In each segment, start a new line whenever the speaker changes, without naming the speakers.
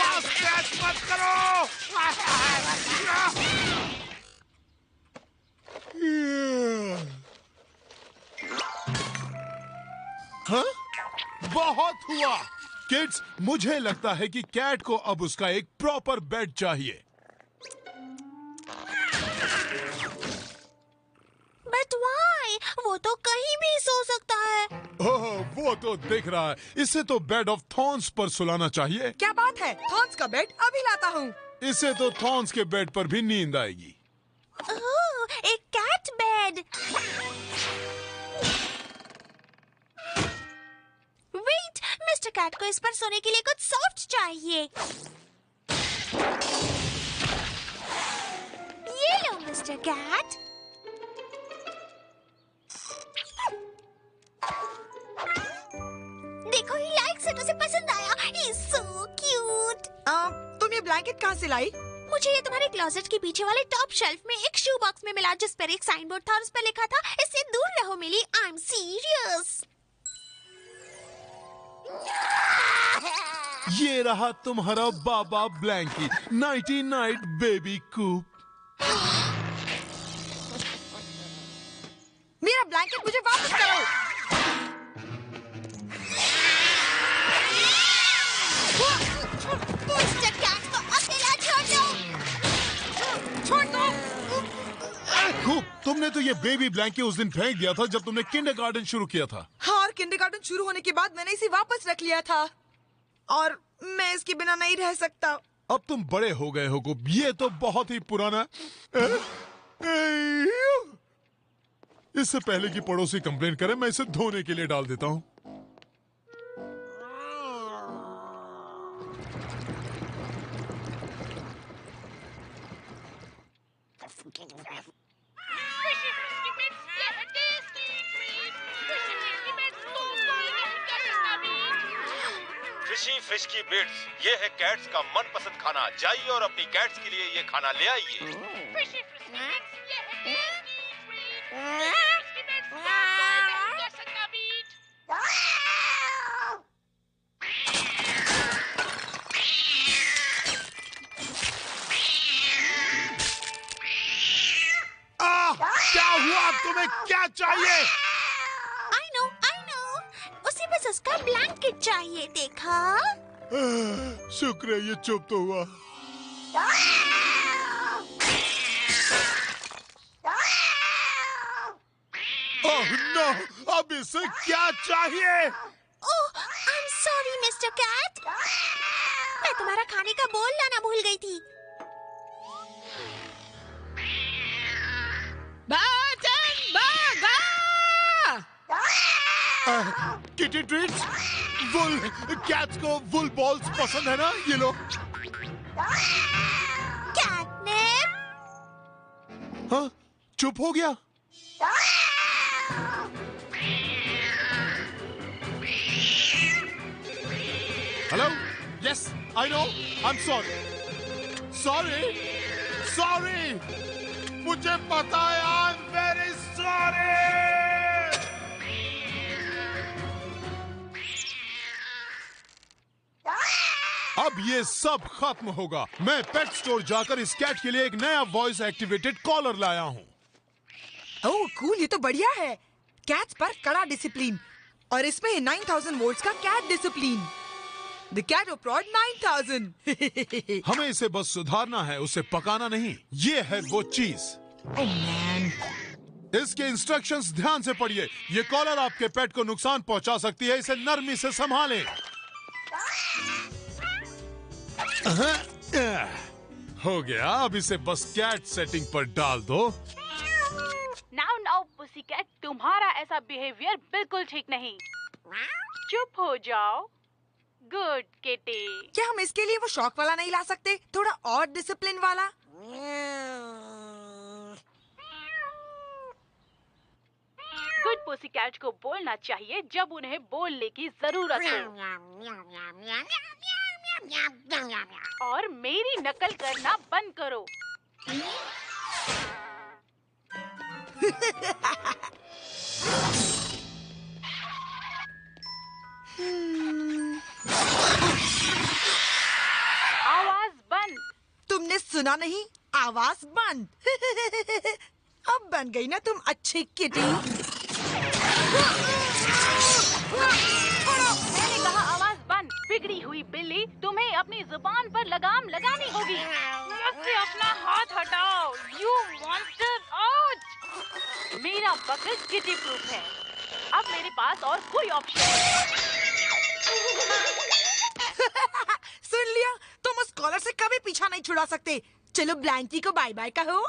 Boss catch मत करो। हाँ? बहुत हुआ किड्स, मुझे लगता है कि कैट को अब उसका एक प्रॉपर बेड चाहिए।
But why? वो तो कहीं भी सो सकता है।
ओह, वो तो दिख रहा है। इसे तो बेड ऑफ थॉर्न्स पर सुलाना चाहिए।
क्या बात है? थॉर्न्स का बेड अभी लाता हूँ।
इसे तो थॉर्न्स के बेड पर भी नींद आएगी।
ओह, एक cat bed. Wait, mister cat को इस पर सोने के लिए कुछ सॉफ्ट चाहिए। ये लो मिस्टर कैट। देखो, ही लाइक्स इट, उसे पसंद आया। He is so cute.
तुम ये ब्लैंकेट कहाँ से लाई?
मुझे ये तुम्हारे क्लोजेट के पीछे वाले टॉप शेल्फ में एक शू बॉक्स में मिला, जिस पर एक साइन बोर्ड था और उस पर लिखा था, इससे दूर रहो मिली, आई एम सीरियस।
ये रहा तुम्हारा बाबा ब्लैंकी। नाइटी नाइट बेबी कूप।
मेरा ब्लैंकेट मुझे वापस करो।
मिस्टर कैट को अकेला छोड़ दो।
छोड़ दो।
कूप, तुमने तो ये बेबी ब्लैंकी उस दिन फेंक दिया था जब तुमने किंडरगार्टन शुरू किया था।
हाँ, और किंडरगार्टन शुरू होने के बाद मैंने इसे वापस रख लिया था और मैं इसके बिना नहीं रह सकता।
अब तुम बड़े हो गए हो कूप, ये तो बहुत ही पुराना। इससे पहले कि पड़ोसी कंप्लेन करे, मैं इसे धोने के लिए डाल देता हूँ।
फिशी फिश की बिट्स, ये है कैट्स का मनपसंद खाना। जाइए और अपनी कैट्स के लिए ये खाना ले आइए।
क्या हुआ? तुम्हें क्या चाहिए?
आई नो, उसे बस उसका ब्लैंकेट चाहिए। देखा?
शुक्र है ये चुप तो हुआ। ओह नो, अब इसे क्या चाहिए?
Oh, I am sorry mister cat. मैं तुम्हारा खाने का बोल लाना भूल गई थी।
किटी ट्रीट्स, वुल कैट्स को वुल बॉल्स पसंद है ना? ये लो।
कैटनिप।
हाँ, चुप हो गया। Hello, yes, I know, I am sorry, मुझे पता है, आई एम वेरी सॉरी। अब ये सब खत्म होगा। मैं पेट स्टोर जाकर इस कैट के लिए एक नया वॉइस एक्टिवेटेड कॉलर लाया हूँ।
ओह कूल, ये तो बढ़िया है। कैट्स पर कड़ा डिसिप्लिन और इसमें 9000 वोल्ट्स का cat discipline. The cat of prod 9000।
हमें इसे बस सुधारना है, उसे पकाना नहीं। ये है वो चीज।
ओह मैन,
इसके इंस्ट्रक्शंस ध्यान से पढ़िए। ये कॉलर आपके पेट को नुकसान पहुंचा सकती है, इसे नरमी से संभालें। हो गया, अब इसे बस कैट सेटिंग पर डाल दो।
नाउ पुसीकैट, तुम्हारा ऐसा बिहेवियर बिल्कुल ठीक नहीं। चुप हो जाओ। Good kitty.
क्या हम इसके लिए वो शौक वाला नहीं ला सकते? थोड़ा और डिसिप्लिन वाला?
गुड पुसीकैट को बोलना चाहिए जब उन्हें बोलने की जरूरत हो, और मेरी नकल करना बंद करो। आवाज बंद।
तुमने सुना नहीं? आवाज बंद। अब बन गई ना तुम अच्छी किटी।
मैंने कहा आवाज बंद। बिगड़ी हुई बिल्ली, तुम्हें अपनी जुबान पर लगाम लगानी होगी। मुझसे अपना हाथ हटाओ, यू मॉन्स्टर! आउच! मेरा बकेट किटी प्रूफ है। अब मेरे पास और कोई ऑप्शन नहीं।
सुन लिया? तुम उस कॉलर से कभी पीछा नहीं छुड़ा सकते। चलो ब्लैंकी को बाय बाय कहो।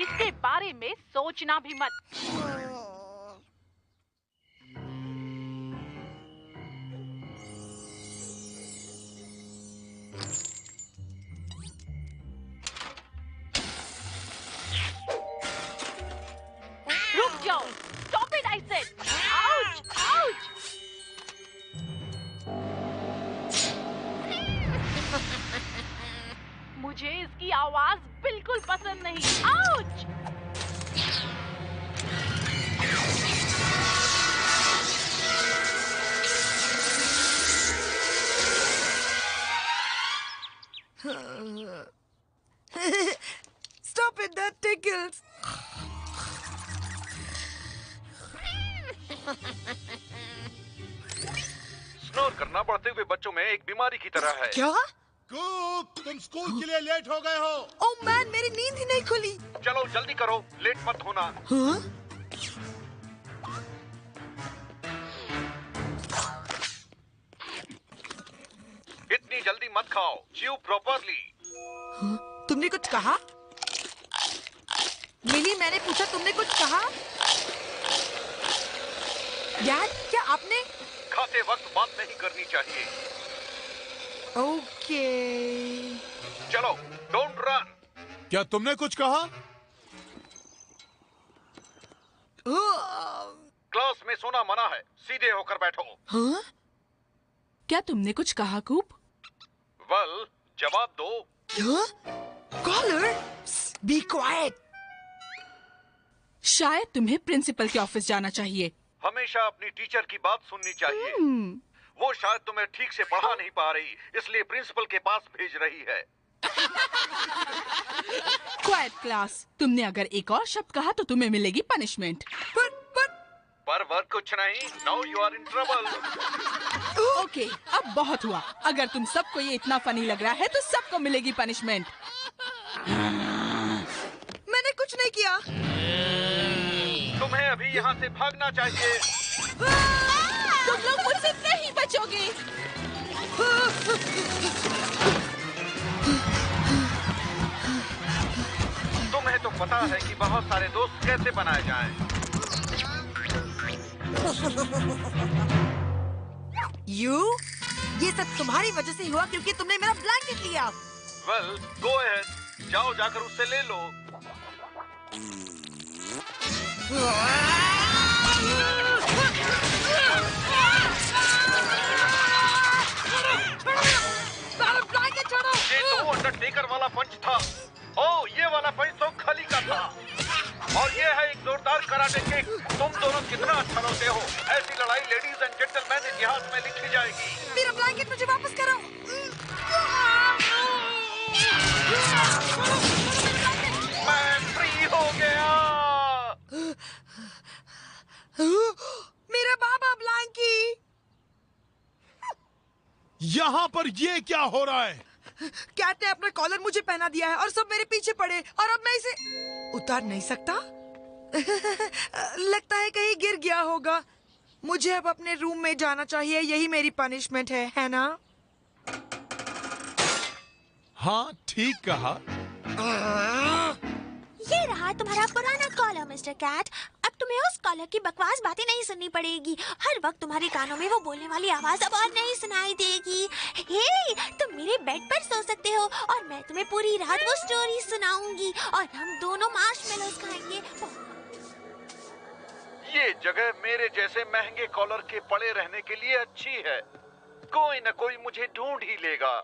इसके बारे में सोचना भी मत। रुक जाओ। Stop it, I said. Ouch! Ouch! मुझे इसकी आवाज बिल्कुल पसंद नहीं। Ouch!
Stop it, that tickles.
Snore करना बढ़ते हुए बच्चों में एक बीमारी की तरह है।
क्या?
कूप, तुम स्कूल के लिए लेट हो गए हो।
ओह मैन, मेरी नींद ही नहीं खुली।
चलो जल्दी करो, लेट मत होना।
हाँ?
इतनी जल्दी मत खाओ, च्यू प्रॉपरली।
तुमने कुछ कहा? मिली, मैंने पूछा तुमने कुछ कहा? डैड, क्या आपने?
खाते वक्त बात नहीं करनी चाहिए।
ओके।
चलो, डोंट रन।
क्या तुमने कुछ कहा?
क्लास में सोना मना है, सीधे होकर बैठो।
हाँ?
क्या तुमने कुछ कहा कूप?
वेल, जवाब दो।
हाँ? Caller, be quiet.
शायद तुम्हें प्रिंसिपल के ऑफिस जाना चाहिए।
हमेशा अपनी टीचर की बात सुननी चाहिए। वो शायद तुम्हें ठीक से पढ़ा नहीं पा रही, इसलिए प्रिंसिपल के पास भेज रही है।
Quite class. तुमने अगर एक और शब्द कहा तो तुम्हें मिलेगी पनिशमेंट।
पर वर्क कुछ नहीं, now you are in trouble.
Okay, अब बहुत हुआ। अगर तुम सबको ये इतना फनी लग रहा है तो सबको मिलेगी पनिशमेंट।
मैंने कुछ नहीं किया।
तुम्हें अभी यहाँ से भागना चाहिए।
तुम लोग मुझसे नहीं बचोगे।
तुम्हें तो पता है कि बहुत सारे दोस्त कैसे बनाए जाएं।
ये सब तुम्हारी वजह से हुआ क्योंकि तुमने मेरा ब्लैंकेट लिया।
वेल, गो अहेड, जाओ जाकर उससे ले लो। ये तो अंडरटेकर वाला पंच था। ओह, ये वाला पंच तो खली का था। और ये है एक जोरदार कराटे किक। तुम दोनों कितना अच्छा लड़ते हो। ऐसी लड़ाई लेडीज एंड जेंटलमैन इतिहास में लिखी जाएगी।
मेरा ब्लैंकेट मुझे वापस करो।
मैं फ्री हो गया।
मेरा बाबा ब्लैंकी।
यहाँ पर ये क्या हो रहा है?
कैट ने अपना कॉलर मुझे पहना दिया है और सब मेरे पीछे पड़े और अब मैं इसे उतार नहीं सकता। लगता है कहीं गिर गया होगा। मुझे अब अपने रूम में जाना चाहिए। यही मेरी पनिशमेंट है ना?
हाँ, ठीक कहा।
ये रहा तुम्हारा पुराना कॉलर मिस्टर कैट। अब तुम्हें उस कॉलर की बकवास बातें नहीं सुननी पड़ेगी। हर वक्त तुम्हारे कानों में वो बोलने वाली आवाज अब और नहीं सुनाई देगी। हे, तुम मेरे बेड पर सो सकते हो और मैं तुम्हें पूरी रात वो स्टोरी सुनाऊंगी और हम दोनों मार्शमेलोज खाएंगे।
ये जगह मेरे जैसे महंगे कॉलर के पड़े रहने के लिए अच्छी है। कोई न कोई मुझे ढूंढ ही लेगा।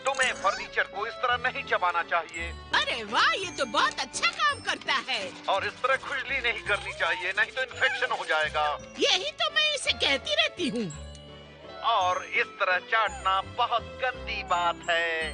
तुम नए फर्नीचर को इस तरह नहीं चबाना चाहिए
अरे वाह, ये तो बहुत अच्छा काम करता है।
और इस तरह खुजली नहीं करनी चाहिए, नहीं तो इन्फेक्शन हो जाएगा।
यही तो मैं इसे कहती रहती हूँ।
और इस तरह चाटना बहुत गंदी बात है।